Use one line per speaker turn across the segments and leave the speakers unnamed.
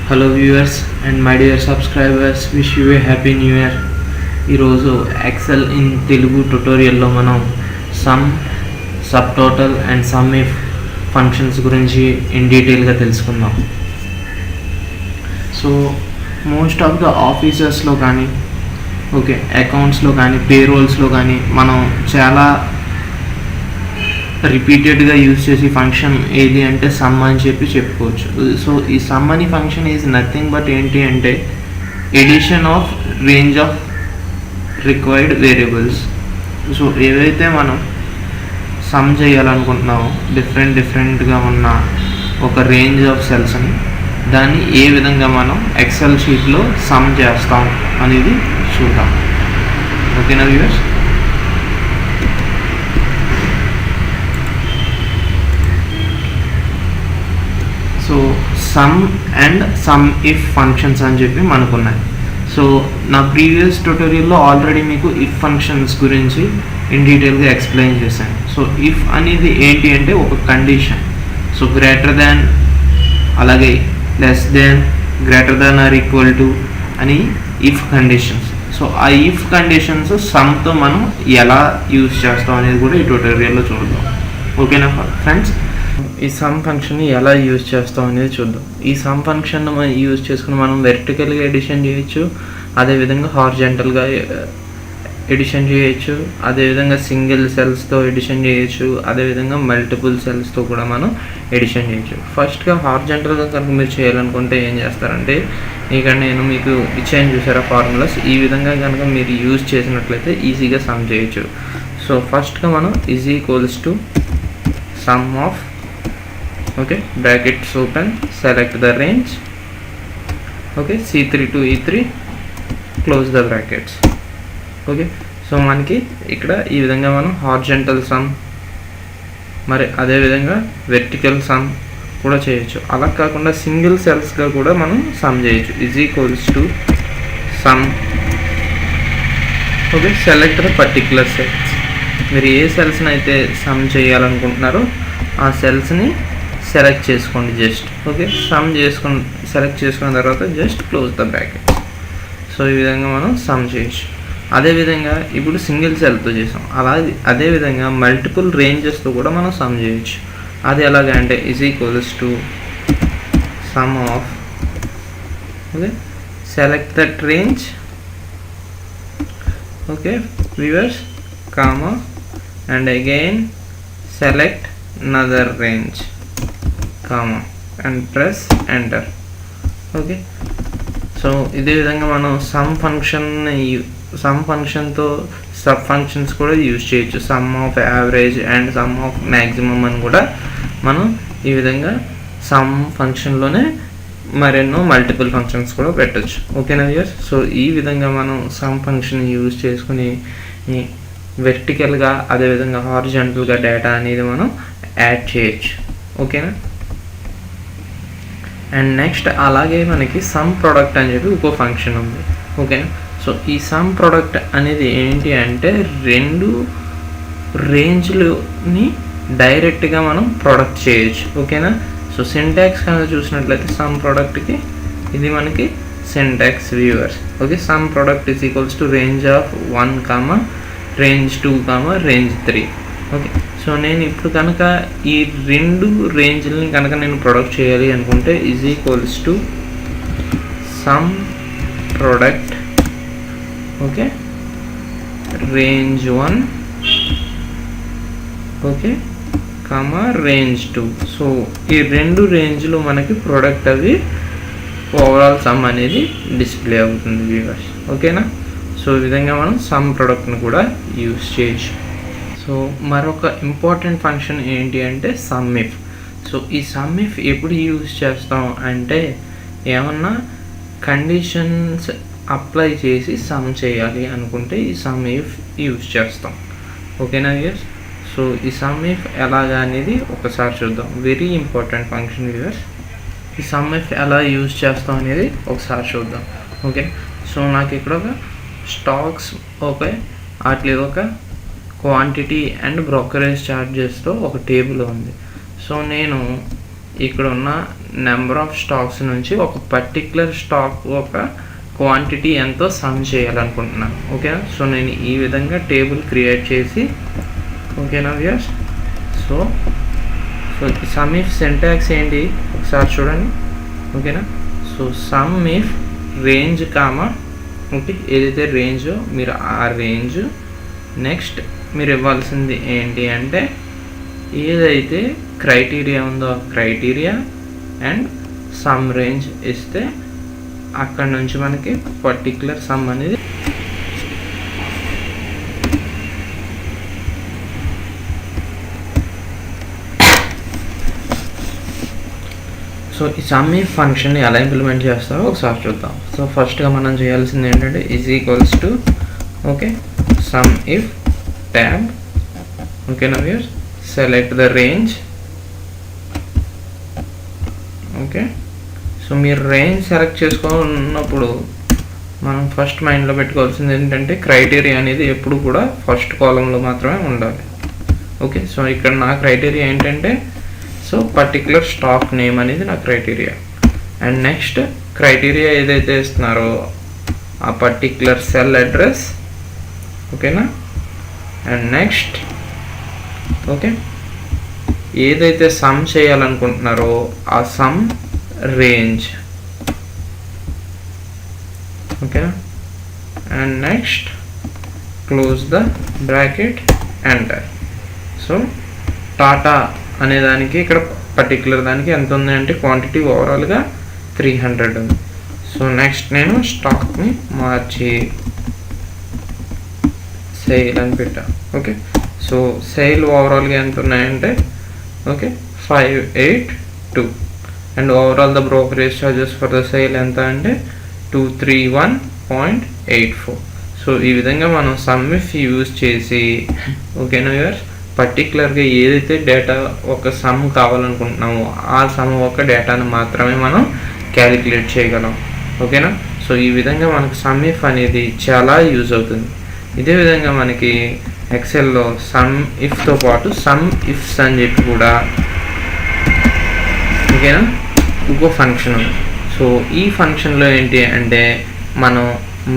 Hello viewers and my dear subscribers, wish you A happy new year. ఈరోజు XL in Telugu ట్యుటోరియల్లో మనం some, sub total and some if functions గురించి in డీటెయిల్గా తెలుసుకుందాం. So most of the ఆఫీసర్స్లో కానీ అకౌంట్స్లో కానీ పేరోల్స్లో కానీ మనం చాలా రిపీటెడ్గా యూజ్ చేసే ఫంక్షన్ ఏది అంటే సమ్ అని చెప్పుకోవచ్చు. సో ఈ సమ్ అని ఫంక్షన్ ఈజ్ నథింగ్ బట్ ఏంటి అంటే edition of range of required variables. So ఏవైతే మనం సమ్ చేయాలనుకుంటున్నామో డిఫరెంట్గా ఉన్న ఒక రేంజ్ ఆఫ్ సెల్స్ని దాన్ని ఏ విధంగా మనం ఎక్సెల్ షీట్లో సమ్ చేస్తాం అనేది చూద్దాం. ఓకేనా viewers? So some and some if functions అని చెప్పి మనకున్నాయి. సో నా ప్రీవియస్ ట్యుటోరియల్లో ఆల్రెడీ మీకు ఇఫ్ ఫంక్షన్స్ గురించి ఇన్ డీటెయిల్గా ఎక్స్ప్లెయిన్ చేశాను. సో ఇఫ్ అనేది ఏంటి అంటే ఒక కండిషన్. సో గ్రేటర్ దాన్, అలాగే less than, greater than or equal to అని ఇఫ్ కండిషన్స్. సో ఆ ఇఫ్ కండిషన్స్ సమ్తో మనం ఎలా యూజ్ చేస్తాం అనేది కూడా ఈ ట్యుటోరియల్లో చూద్దాం. ఓకేనా ఫ్రెండ్స్? ఈ సమ్ ఫంక్షన్ని ఎలా యూజ్ చేస్తాం అనేది చూద్దాం. ఈ సమ్ ఫంక్షన్ యూజ్ చేసుకుని మనం వెర్టికల్గా ఎడిషన్ చేయొచ్చు, అదేవిధంగా హారిజాంటల్గా ఎడిషన్ చేయొచ్చు, అదేవిధంగా సింగిల్ సెల్స్తో ఎడిషన్ చేయొచ్చు, అదేవిధంగా మల్టిపుల్ సెల్స్తో కూడా మనం ఎడిషన్ చేయొచ్చు. ఫస్ట్గా హారిజాంటల్గా కనుక మీరు చేయాలనుకుంటే ఏం చేస్తారంటే, ఇక్కడ నేను మీకు ఇచ్చాను చూసారా ఫార్ములాస్, ఈ విధంగా కనుక మీరు యూజ్ చేసినట్లయితే ఈజీగా సమ్ చేయొచ్చు. సో ఫస్ట్గా మనం is equals to some of brackets open, select the range, C3 to E3, close the brackets. So మనకి ఇక్కడ ఈ విధంగా మనం హారిజాంటల్ సమ్, మరి అదేవిధంగా వెర్టికల్ సమ్ కూడా చేయొచ్చు. అలా కాకుండా సింగిల్ సెల్స్గా కూడా మనం సమ్ చేయొచ్చు. Is equals to some, select the particular cells. మీరు ఏ సెల్స్ని అయితే సమ్ చేయాలనుకుంటున్నారో ఆ సెల్స్ని సెలెక్ట్ చేసుకోండి. జస్ట్ సమ్ సెలెక్ట్ చేసుకున్న తర్వాత just close the bracket. So ఈ విధంగా మనం సమ్ చేయొచ్చు. అదేవిధంగా ఇప్పుడు సింగిల్ సెల్తో చేసాం, అదేవిధంగా మల్టిపుల్ రేంజెస్తో కూడా మనం సమ్ చేయొచ్చు. అది ఎలాగంటే is equals to some of select that range viewers comma and again select another range comma and press enter. So ఇదే విధంగా మనం సమ్ ఫంక్షన్తో సబ్ ఫంక్షన్స్ కూడా యూజ్ చేయొచ్చు. Some of average and some of maximum అని కూడా మనం ఈ విధంగా సమ్ ఫంక్షన్లోనే మరెన్నో మల్టిపుల్ ఫంక్షన్స్ కూడా పెట్టచ్చు. ఓకేనా వ్యూవర్స్? సో ఈ విధంగా మనం సమ్ ఫంక్షన్ యూజ్ చేసుకుని వెర్టికల్గా అదేవిధంగా హారిజాంటల్గా డేటా అనేది మనం యాడ్ చేయొచ్చు. ఓకేనా? అండ్ నెక్స్ట్ అలాగే మనకి సమ్ ప్రోడక్ట్ అని చెప్పి ఇంకో ఫంక్షన్ ఉంది. ఓకేనా? సో ఈ సమ్ ప్రోడక్ట్ అనేది ఏంటి అంటే రెండు రేంజ్లని డైరెక్ట్గా మనం ప్రొడక్ట్ చేయొచ్చు. ఓకేనా? సో సింటాక్స్ కనుక చూసినట్లయితే సమ్ ప్రోడక్ట్కి ఇది మనకి syntax viewers. Some product is equals to range of 1, range 2, range 3. So నేను ఇప్పుడు కనుక ఈ రెండు రేంజ్ని కనుక నేను ప్రొడక్ట్ చేయాలి అనుకుంటే is equals to some product range 1 range 2. So ఈ రెండు రేంజ్లో మనకి ప్రోడక్ట్ అవి ఓవరాల్ సమ్ అనేది డిస్ప్లే అవుతుంది వ్యూవర్స్. ఓకేనా? సో ఈ విధంగా మనం సమ్ ప్రోడక్ట్ని కూడా యూజ్ చేయొచ్చు. సో మరొక ఇంపార్టెంట్ ఫంక్షన్ ఏంటి అంటే సమ్ ఇఫ్. సో ఈ సమ్ ఇఫ్ ఎప్పుడు యూజ్ చేస్తాం అంటే ఏమన్నా కండిషన్స్ అప్లై చేసి సమ్ చేయాలి అనుకుంటే ఈ సమ్ ఇఫ్ యూజ్ చేస్తాం. ఓకేనా వ్యూవర్స్? సో ఈ సమ్ ఇఫ్ ఎలాగా అనేది ఒకసారి చూద్దాం. Very important function viewers. ఈ సమ్ ఇఫ్ ఎలా యూజ్ చేస్తాం అనేది ఒకసారి చూద్దాం. సో నాకు ఇక్కడ ఒక స్టాక్స్ వాటి ఒక క్వాంటిటీ అండ్ బ్రోకరేజ్ ఛార్జెస్తో ఒక టేబుల్ ఉంది. సో నేను ఇక్కడ ఉన్న నెంబర్ ఆఫ్ స్టాక్స్ నుంచి ఒక పర్టిక్యులర్ స్టాక్ ఒక క్వాంటిటీ ఎంతో సమ్ చేయాలనుకుంటున్నాను. ఓకేనా? సో నేను ఈ విధంగా టేబుల్ క్రియేట్ చేసి, ఓకేనా viewers? So some if syntax ఏంటి ఒకసారి చూడండి. ఓకేనా? So some if range comma, okay, ఏదైతే రేంజో మీరు ఆ రేంజ్, నెక్స్ట్ మీరు ఇవ్వాల్సింది ఏంటి అంటే ఏదైతే క్రైటీరియా ఉందో ఆ క్రైటీరియా అండ్ సమ్ రేంజ్ ఇస్తే అక్కడ నుంచి మనకి పర్టిక్యులర్ సమ్ అనేది సో ఈ సమ్ ఇఫ్ ఫంక్షన్ని ఎలా ఇంప్లిమెంట్ చేస్తారో ఒకసారి చూద్దాం. సో ఫస్ట్గా మనం చేయాల్సింది ఏంటంటే is equals to, okay, sum if tab, ఓకేనా viewers, select the range. Okay, so మీరు రేంజ్ సెలెక్ట్ చేసుకున్నప్పుడు మనం ఫస్ట్ మైండ్లో పెట్టుకోవాల్సింది ఏంటంటే క్రైటీరియా అనేది ఎప్పుడు కూడా ఫస్ట్ కాలంలో మాత్రమే ఉండాలి. ఓకే, సో ఇక్కడ నా క్రైటీరియా ఏంటంటే సో పర్టిక్యులర్ స్టాక్ నేమ్ అనేది నా క్రైటీరియా. అండ్ నెక్స్ట్ క్రైటీరియా ఏదైతే ఇస్తున్నారో ఆ పర్టిక్యులర్ సెల్ అడ్రస్, ఓకేనా? అండ్ నెక్స్ట్, ఓకే, ఏదైతే సమ్ చేయాలనుకుంటున్నారో ఆ సమ్ రేంజ్, ఓకేనా? And next close the bracket, enter. So Tata అనే దానికి ఇక్కడ పర్టిక్యులర్ దానికి ఎంత ఉంది అంటే క్వాంటిటీ ఓవరాల్గా 300 ఉంది. సో నెక్స్ట్ నేను స్టాక్ని మార్చి సేల్ అని పెట్టా. ఓకే, సో సేల్ ఓవరాల్గా ఎంత ఉన్నాయంటే okay 582 and overall the brokerage charges for the sale ఎంత అంటే 231.84. సో ఈ విధంగా మనం సమ్ ఇఫ్ యూజ్ చేసి, ఓకేనా వ్యూయర్స్, పర్టికులర్గా ఏదైతే డేటా ఒక సమ్ కావాలనుకుంటున్నామో ఆ సమ్ ఒక డేటాను మాత్రమే మనం క్యాలిక్యులేట్ చేయగలం. ఓకేనా? సో ఈ విధంగా మనకు సమ్ ఇఫ్ అనేది చాలా యూజ్ అవుతుంది. ఇదే విధంగా మనకి ఎక్సెల్లో సమ్ ఇఫ్తో పాటు సమ్ ఇఫ్స్ అని చెప్పి కూడా, ఓకేనా, ఇంకో ఫంక్షన్ ఉంది. సో ఈ ఫంక్షన్లో ఏంటి అంటే మనం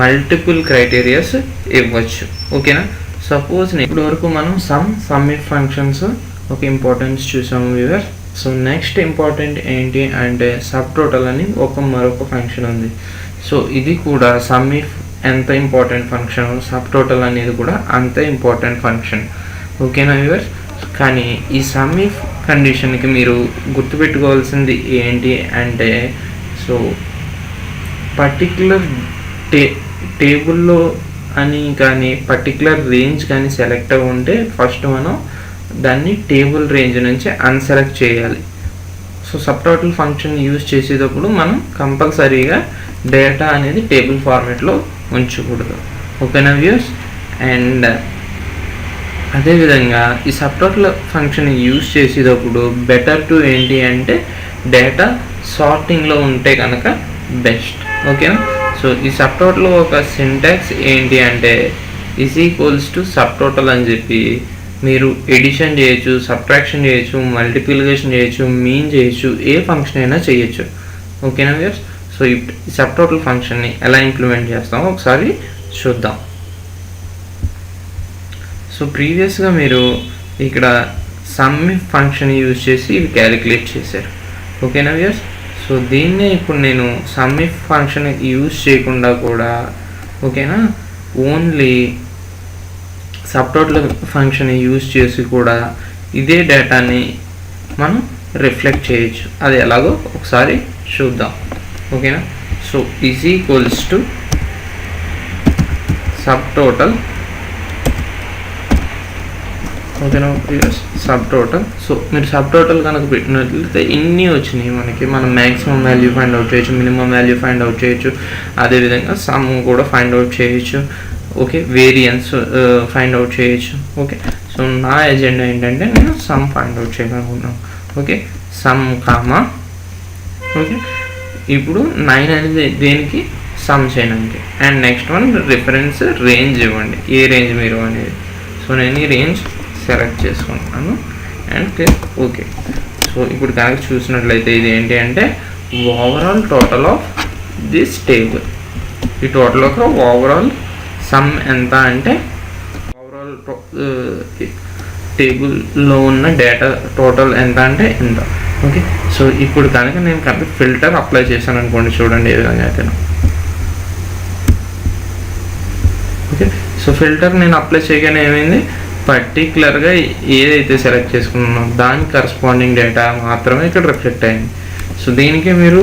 మల్టిపుల్ క్రైటీరియాస్ ఇవ్వచ్చు. ఓకేనా? సపోజ్ ఇప్పటి వరకు మనం సమ్ ఇఫ్ ఫంక్షన్స్ ఒక ఇంపార్టెన్స్ చూసాము వ్యూవర్స్. సో నెక్స్ట్ ఇంపార్టెంట్ ఏంటి అంటే సబ్ టోటల్ అని మరొక ఫంక్షన్ ఉంది. సో ఇది కూడా సమ్ ఇఫ్ ఎంత ఇంపార్టెంట్ ఫంక్షన్, సబ్ టోటల్ అనేది కూడా అంతే ఇంపార్టెంట్ ఫంక్షన్. ఓకేనా వ్యూవర్స్? కానీ ఈ సమ్ ఇఫ్ కండిషన్కి మీరు గుర్తుపెట్టుకోవాల్సింది ఏంటి అంటే సో పర్టిక్యులర్ టేబుల్లో అని కానీ పర్టిక్యులర్ రేంజ్ కానీ సెలెక్ట్ అవి ఉంటే ఫస్ట్ మనం దాన్ని టేబుల్ రేంజ్ నుంచి అన్సెలెక్ట్ చేయాలి. So sub total function use చేసేటప్పుడు మనం కంపల్సరీగా డేటా అనేది టేబుల్ ఫార్మేట్లో ఉంచకూడదు. ఓకేనా వ్యూస్? అండ్ అదేవిధంగా ఈ సబ్ టోటల్ ఫంక్షన్ యూజ్ చేసేటప్పుడు బెటర్ టు ఏంటి అంటే డేటా సార్టింగ్లో ఉంటే కనుక బెస్ట్. ఓకేనా? సో ఈ సబ్ టోటల్ ఒక సింటాక్స్ ఏంటి అంటే is equals to sub total అని చెప్పి మీరు ఎడిషన్ చేయొచ్చు, సబ్ట్రాక్షన్ చేయొచ్చు, మల్టిప్లికేషన్ చేయొచ్చు, మీన్ చేయొచ్చు, ఏ ఫంక్షన్ అయినా చేయొచ్చు. ఓకేనా వ్యూయర్స్? సో ఈ సబ్ టోటల్ ఫంక్షన్ని ఎలా ఇంప్లిమెంట్ చేస్తామో ఒకసారి చూద్దాం. సో ప్రీవియస్గా మీరు ఇక్కడ సమ్ ఫంక్షన్ యూజ్ చేసి ఇవి క్యాలిక్యులేట్ చేశారు. ఓకేనా వ్యూయర్స్? సో దీన్నే ఇప్పుడు నేను సమ్ ఇఫ్ ఫంక్షన్ యూజ్ చేయకుండా కూడా, ఓకేనా, only sub total function use చేసి కూడా ఇదే డేటాని మనం రిఫ్లెక్ట్ చేయొచ్చు. అది ఎలాగో ఒకసారి చూద్దాం. ఓకేనా? So is equals to sub total, ఓకేనా ప్రీవియస్ సబ్ టోటల్. సో మీరు సబ్ టోటల్ కనుక పెట్టినట్లయితే ఇన్ని వచ్చినాయి మనకి. మనం మ్యాక్సిమం వాల్యూ ఫైండ్ అవుట్ చేయొచ్చు, మినిమం వాల్యూ ఫైండ్ అవుట్ చేయొచ్చు, అదేవిధంగా సమ్ కూడా ఫైండ్ అవుట్ చేయొచ్చు. ఓకే, వేరియన్స్ ఫైండ్ అవుట్ చేయొచ్చు. ఓకే, సో నా ఎజెండా ఏంటంటే నేను సమ్ ఫైండ్ అవుట్ చేయాలనుకున్నాను. ఓకే, సమ్ కామా, ఓకే, ఇప్పుడు 9 అనేది దేనికి సమ్ చేయడానికి. And next one reference range ఇవ్వండి, ఏ రేంజ్ మీరు అనేది. సో నేను ఈ రేంజ్ సెలెక్ట్ చేసుకుంటున్నాను అండ్ ఓకే. సో ఇప్పుడు కనుక చూసినట్లయితే ఇది ఏంటి అంటే overall total of this table. ఈ టోటల్ ఒక ఓవరాల్ సమ్ ఎంత అంటే ఓవరాల్ టేబుల్లో ఉన్న డేటా టోటల్ ఎంత అంటే ఎంత. ఓకే, సో ఇప్పుడు కనుక నేను కనుక ఫిల్టర్ అప్లై చేశాను అనుకోండి, చూడండి ఏ విధంగా అయితే. ఓకే, సో ఫిల్టర్ నేను అప్లై చేయగానే ఏమైంది, పర్టికులర్గా ఏదైతే సెలెక్ట్ చేసుకున్నానో దానికి కరస్పాండింగ్ డేటా మాత్రమే ఇక్కడ రిఫ్లెక్ట్ అయింది. సో దీనికి మీరు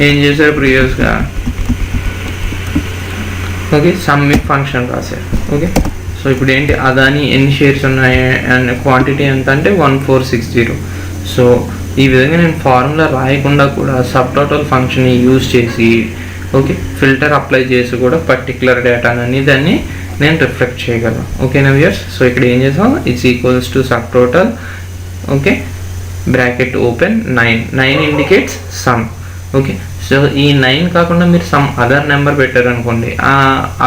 ఏం చేశారు ప్రీవియస్గా, ఓకే, సమ్ ఇఫ్ ఫంక్షన్ రాశారు. ఓకే, సో ఇప్పుడు ఏంటి అదాని ఎన్ని షేర్స్ ఉన్నాయి అండ్ క్వాంటిటీ ఎంత అంటే 1460. సో ఈ విధంగా నేను ఫార్ములా రాయకుండా కూడా సబ్ టోటల్ ఫంక్షన్ని యూజ్ చేసి ఓకే ఫిల్టర్ అప్లై చేసి కూడా పర్టికులర్ డేటాని దాన్ని నేను రిఫ్లెక్ట్ చేయగలను. ఓకేనా వ్యూయర్స్? సో ఇక్కడ ఏం చేసాం, it's equals to sub total, okay, bracket open 9 indicates some. Okay, so ఈ 9 కాకుండా మీరు సమ్ అదర్ నెంబర్ పెట్టారనుకోండి, ఆ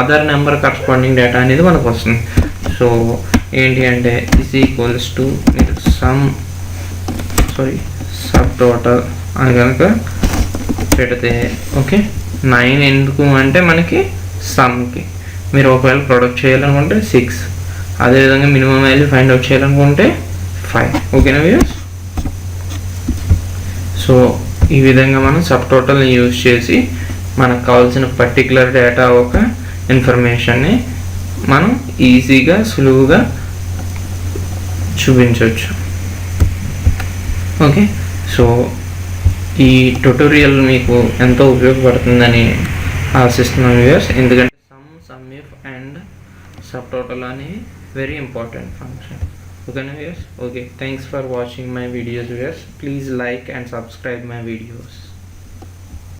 అదర్ నెంబర్ కరస్పాండింగ్ డేటా అనేది మనకు వస్తుంది. సో ఏంటి అంటే ఇస్ ఈక్వల్స్ టు మీరు సబ్ టోటల్ అని కనుక పెడితే ఓకే 9 ఎందుకు అంటే మనకి సమ్కి, మీరు ఒకవేళ ప్రొడక్ట్ చేయాలనుకుంటే 6, అదేవిధంగా మినిమం వాల్యూ ఫైండ్ అవుట్ చేయాలనుకుంటే 5. ఓకేనా వ్యూయర్స్? సో ఈ విధంగా మనం సబ్ టోటల్ని యూజ్ చేసి మనకు కావాల్సిన పర్టికులర్ డేటా ఒక ఇన్ఫర్మేషన్ని మనం ఈజీగా సులువుగా చూపించవచ్చు. ఓకే, సో ఈ ట్యుటోరియల్ మీకు ఎంతో ఉపయోగపడుతుందని ఆశిస్తున్నాను వ్యూయర్స్, ఎందుకంటే some if and sub total అనేవి వెరీ ఇంపార్టెంట్ ఫంక్షన్. ఓకేనా viewers? Okay, thanks for watching my videos viewers. Please like and subscribe my videos.